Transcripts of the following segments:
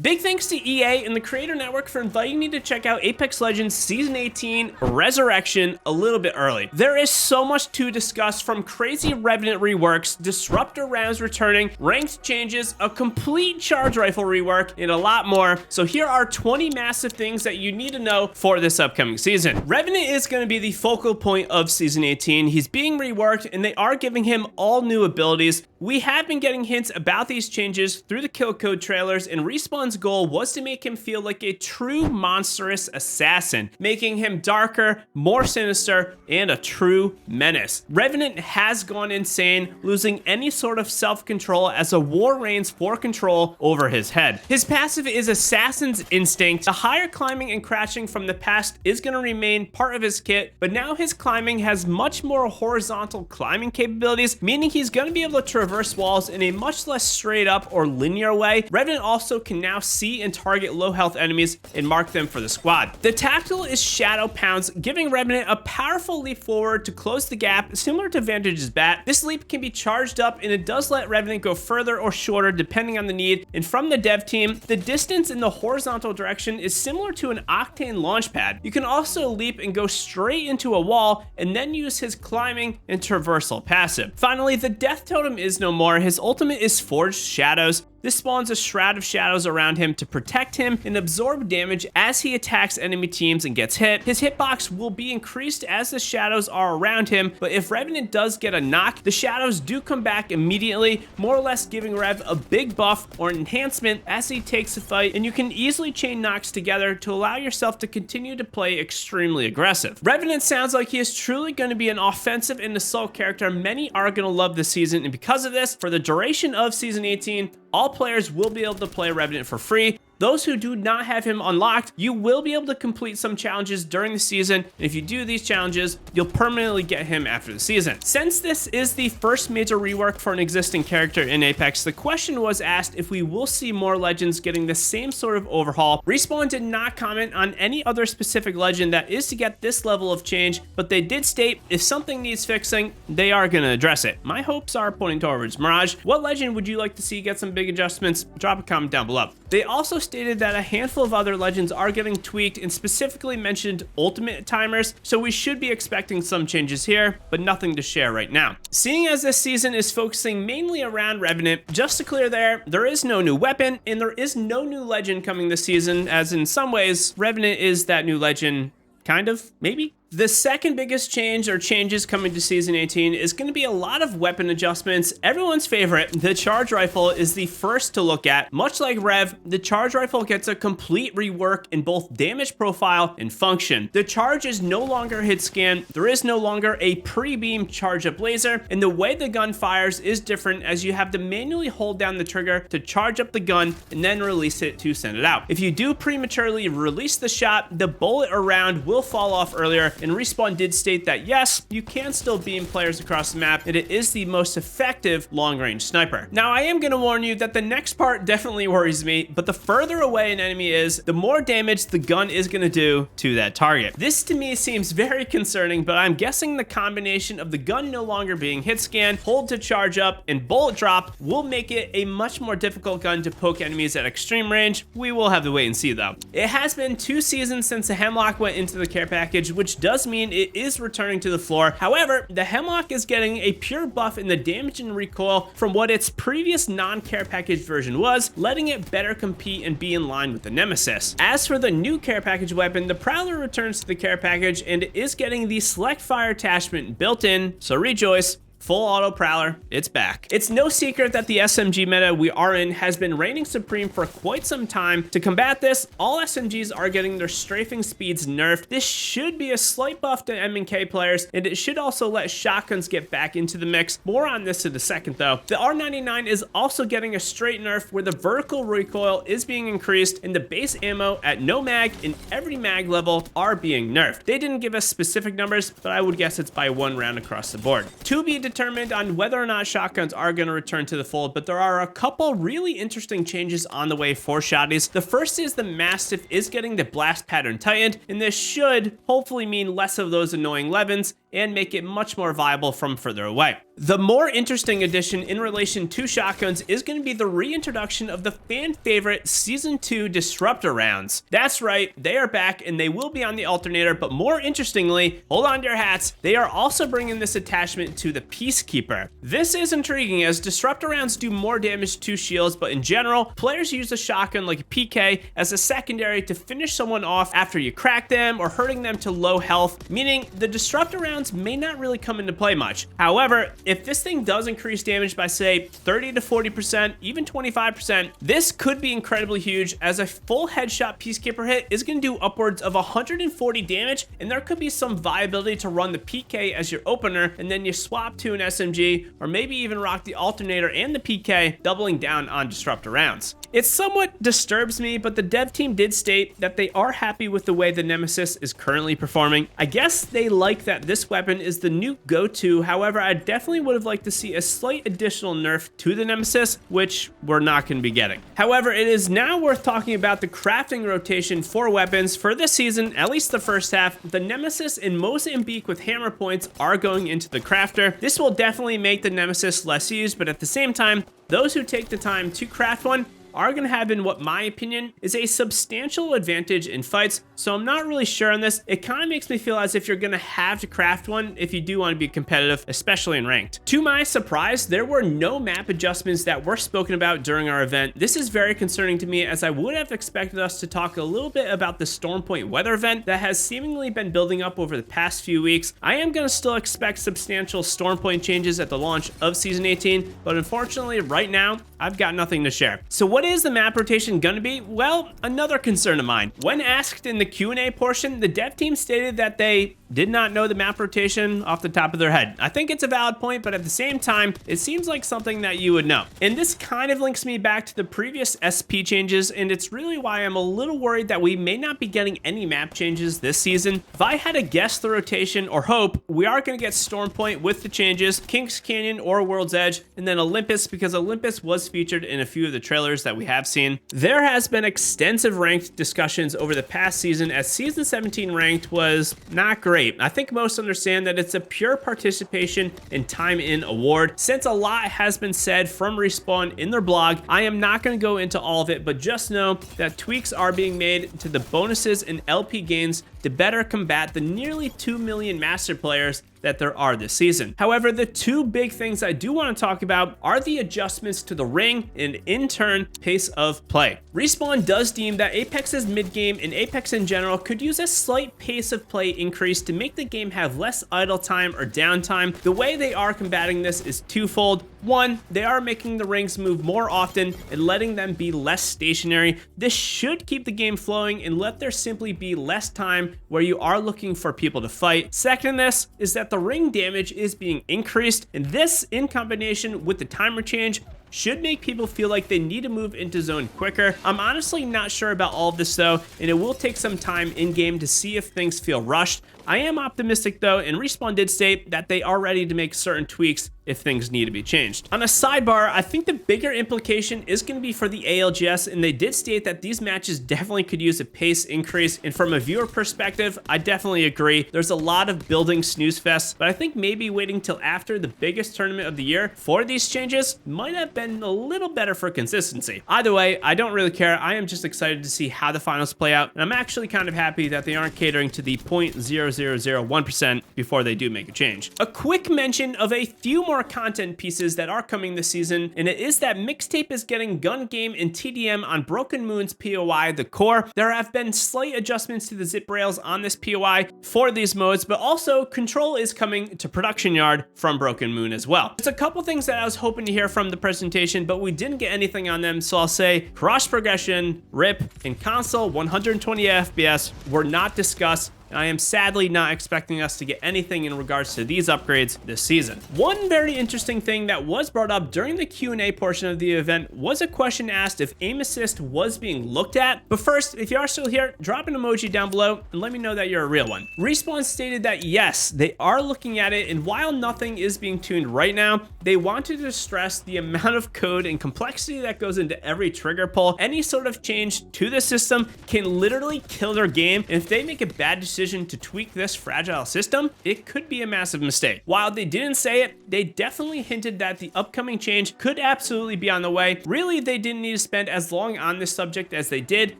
Big thanks to EA and the Creator Network for inviting me to check out Apex Legends Season 18 Resurrection a little bit early. There is so much to discuss, from crazy Revenant reworks, Disruptor rounds returning, ranked changes, a complete charge rifle rework, and a lot more. So here are 20 massive things that you need to know for this upcoming season. Revenant is going to be the focal point of Season 18. He's being reworked and they are giving him all new abilities. We have been getting hints about these changes through the kill code trailers, and Respawn's goal was to make him feel like a true monstrous assassin, making him darker, more sinister, and a true menace. Revenant has gone insane, losing any sort of self-control as a war reigns for control over his head. His passive is Assassin's Instinct. The higher climbing and crouching from the past is going to remain part of his kit, but now his climbing has much more horizontal climbing capabilities, meaning he's going to be able to traverse walls in a much less straight up or linear way. Revenant also can now see and target low health enemies and mark them for the squad. The tactical is Shadow Pounce, giving Revenant a powerful leap forward to close the gap, similar to Vantage's bat. This leap can be charged up and it does let Revenant go further or shorter depending on the need. And from the dev team, the distance in the horizontal direction is similar to an Octane launch pad. You can also leap and go straight into a wall and then use his climbing and traversal passive. Finally, the death totem is no more. His ultimate is Forged Shadows. This spawns a shroud of shadows around him to protect him and absorb damage as he attacks enemy teams and gets hit. His hitbox will be increased as the shadows are around him, but if Revenant does get a knock, the shadows do come back immediately, more or less giving Rev a big buff or enhancement as he takes the fight, and you can easily chain knocks together to allow yourself to continue to play extremely aggressive. Revenant sounds like he is truly going to be an offensive and assault character many are going to love this season, and because of this, for the duration of Season 18, all players will be able to play Revenant for free. Those who do not have him unlocked, you will be able to complete some challenges during the season, and if you do these challenges, you'll permanently get him after the season. Since this is the first major rework for an existing character in Apex, the question was asked if we will see more legends getting the same sort of overhaul. Respawn did not comment on any other specific legend that is to get this level of change, but they did state if something needs fixing, they are going to address it. My hopes are pointing towards Mirage. What legend would you like to see get some big adjustments? Drop a comment down below. They also stated that a handful of other legends are getting tweaked and specifically mentioned ultimate timers, so we should be expecting some changes here, but nothing to share right now. Seeing as this season is focusing mainly around Revenant, just to clear there is no new weapon and there is no new legend coming this season, as in some ways, Revenant is that new legend, kind of, maybe? The second biggest change or changes coming to Season 18 is going to be a lot of weapon adjustments. Everyone's favorite, the charge rifle, is the first to look at. Much like Rev, the charge rifle gets a complete rework in both damage profile and function. The charge is no longer hit scan, there is no longer a pre-beam charge up laser, and the way the gun fires is different, as you have to manually hold down the trigger to charge up the gun and then release it to send it out. If you do prematurely release the shot, the bullet or round will fall off earlier, and Respawn did state that yes, you can still beam players across the map, and it is the most effective long-range sniper. Now, I am going to warn you that the next part definitely worries me, but the further away an enemy is, the more damage the gun is going to do to that target. This to me seems very concerning, but I'm guessing the combination of the gun no longer being hit scan, hold to charge up, and bullet drop will make it a much more difficult gun to poke enemies at extreme range. We will have to wait and see though. It has been 2 seasons since the Hemlock went into the care package, which does mean it is returning to the floor. However, the Hemlock is getting a pure buff in the damage and recoil from what its previous non-care package version was, letting it better compete and be in line with the Nemesis. As for the new care package weapon, the Prowler returns to the care package and is getting the select fire attachment built in, so rejoice. Full auto Prowler, it's back. It's no secret that the SMG meta we are in has been reigning supreme for quite some time. To combat this, all SMGs are getting their strafing speeds nerfed. This should be a slight buff to M&K players, and it should also let shotguns get back into the mix. More on this in a second though. The R99 is also getting a straight nerf where the vertical recoil is being increased and the base ammo at no mag in every mag level are being nerfed. They didn't give us specific numbers, but I would guess it's by 1 round across the board. To be determined on whether or not shotguns are going to return to the fold, but there are a couple really interesting changes on the way for shotties. The first is the Mastiff is getting the blast pattern tightened, and this should hopefully mean less of those annoying Levins and make it much more viable from further away. The more interesting addition in relation to shotguns is going to be the reintroduction of the fan favorite Season 2 Disruptor rounds. That's right, they are back and they will be on the alternator, but more interestingly, hold on to your hats, they are also bringing this attachment to the Peacekeeper. This is intriguing as Disruptor rounds do more damage to shields, but in general, players use a shotgun like a PK as a secondary to finish someone off after you crack them or hurting them to low health, meaning the Disruptor rounds may not really come into play much. However, if this thing does increase damage by say 30 to 40%, even 25%, this could be incredibly huge as a full headshot Peacekeeper hit is going to do upwards of 140 damage, and there could be some viability to run the PK as your opener and then you swap to an SMG or maybe even rock the alternator and the PK, doubling down on Disruptor rounds. It somewhat disturbs me, but the dev team did state that they are happy with the way the Nemesis is currently performing. I guess they like that this weapon is the new go-to. However, I definitely would have liked to see a slight additional nerf to the Nemesis, which we're not going to be getting. However, it is now worth talking about the crafting rotation for weapons. For this season, at least the first half, the Nemesis and Mozambique with hammer points are going into the crafter. This will definitely make the Nemesis less used, but at the same time, those who take the time to craft one are going to have, in what my opinion, is a substantial advantage in fights, so I'm not really sure on this. It kind of makes me feel as if you're going to have to craft one if you do want to be competitive, especially in ranked. To my surprise, there were no map adjustments that were spoken about during our event. This is very concerning to me as I would have expected us to talk a little bit about the Storm Point weather event that has seemingly been building up over the past few weeks. I am going to still expect substantial Storm Point changes at the launch of Season 18, but unfortunately right now, I've got nothing to share. So what is the map rotation gonna be? Well, another concern of mine. When asked in the Q&A portion, the dev team stated that they did not know the map rotation off the top of their head. I think it's a valid point, but at the same time, it seems like something that you would know. And this kind of links me back to the previous SP changes, and it's really why I'm a little worried that we may not be getting any map changes this season. If I had to guess the rotation or hope, we are gonna get Storm Point with the changes, Kings Canyon or World's Edge, and then Olympus, because Olympus was featured in a few of the trailers that we have seen. There has been extensive ranked discussions over the past season as Season 17 ranked was not great. I think most understand that it's a pure participation and time in award. Since a lot has been said from Respawn in their blog, I am not going to go into all of it, but just know that tweaks are being made to the bonuses and LP gains to better combat the nearly 2 million master players that there are this season. However, the two big things I do want to talk about are the adjustments to the ring and in turn pace of play. Respawn does deem that Apex's mid-game and Apex in general could use a slight pace of play increase to make the game have less idle time or downtime. The way they are combating this is twofold. One, they are making the rings move more often and letting them be less stationary. This should keep the game flowing and let there simply be less time where you are looking for people to fight. Second, this is that the ring damage is being increased, and this in combination with the timer change should make people feel like they need to move into zone quicker. I'm honestly not sure about all of this though, and it will take some time in game to see if things feel rushed. I am optimistic though, and Respawn did state that they are ready to make certain tweaks if things need to be changed. On a sidebar, I think the bigger implication is going to be for the ALGS, and they did state that these matches definitely could use a pace increase, and from a viewer perspective, I definitely agree. There's a lot of building snooze fests, but I think maybe waiting till after the biggest tournament of the year for these changes might have been a little better for consistency. Either way, I don't really care. I am just excited to see how the finals play out, and I'm actually kind of happy that they aren't catering to the 0.0001% before they do make a change. A quick mention of a few more content pieces that are coming this season, and it is that Mixtape is getting gun game and TDM on Broken Moon's POI, the core. There have been slight adjustments to the zip rails on this POI for these modes, but also Control is coming to Production Yard from Broken Moon as well. There's a couple things that I was hoping to hear from the presentation, but we didn't get anything on them, so I'll say cross progression, RIP, and console 120 FPS were not discussed. I am sadly not expecting us to get anything in regards to these upgrades this season. One very interesting thing that was brought up during the Q&A portion of the event was a question asked if aim assist was being looked at. But first, if you are still here, drop an emoji down below and let me know that you're a real one. Respawn stated that yes, they are looking at it, and while nothing is being tuned right now, they wanted to stress the amount of code and complexity that goes into every trigger pull. Any sort of change to the system can literally kill their game, and if they make a bad decision decision to tweak this fragile system, it could be a massive mistake. While they didn't say it, they definitely hinted that the upcoming change could absolutely be on the way. Really, they didn't need to spend as long on this subject as they did,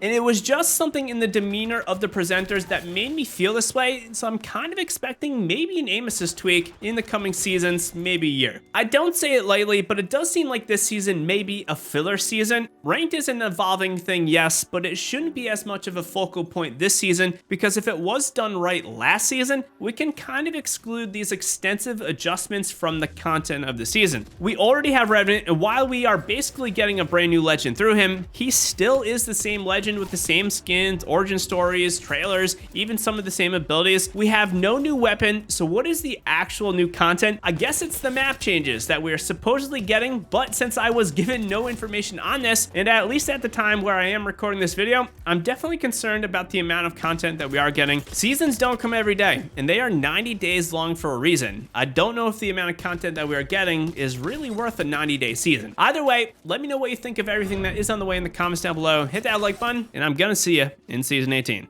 and it was just something in the demeanor of the presenters that made me feel this way, so I'm kind of expecting maybe an aim assist tweak in the coming seasons, maybe a year. I don't say it lightly, but it does seem like this season may be a filler season. Ranked is an evolving thing, yes, but it shouldn't be as much of a focal point this season, because if it was done right last season, we can kind of exclude these extensive adjustments from the content of the season. We already have Revenant, and while we are basically getting a brand new legend through him, he still is the same legend with the same skins, origin stories, trailers, even some of the same abilities. We have no new weapon, so what is the actual new content? I guess it's the map changes that we're supposedly getting, but since I was given no information on this, and at least at the time where I am recording this video, I'm definitely concerned about the amount of content that we are getting. Seasons don't come every day, and they are 90 days long for a reason. I don't know if the amount of content that we are getting is really worth a 90-day season. Either way, let me know what you think of everything that is on the way in the comments down below. Hit that like button, and I'm gonna see you in Season 18.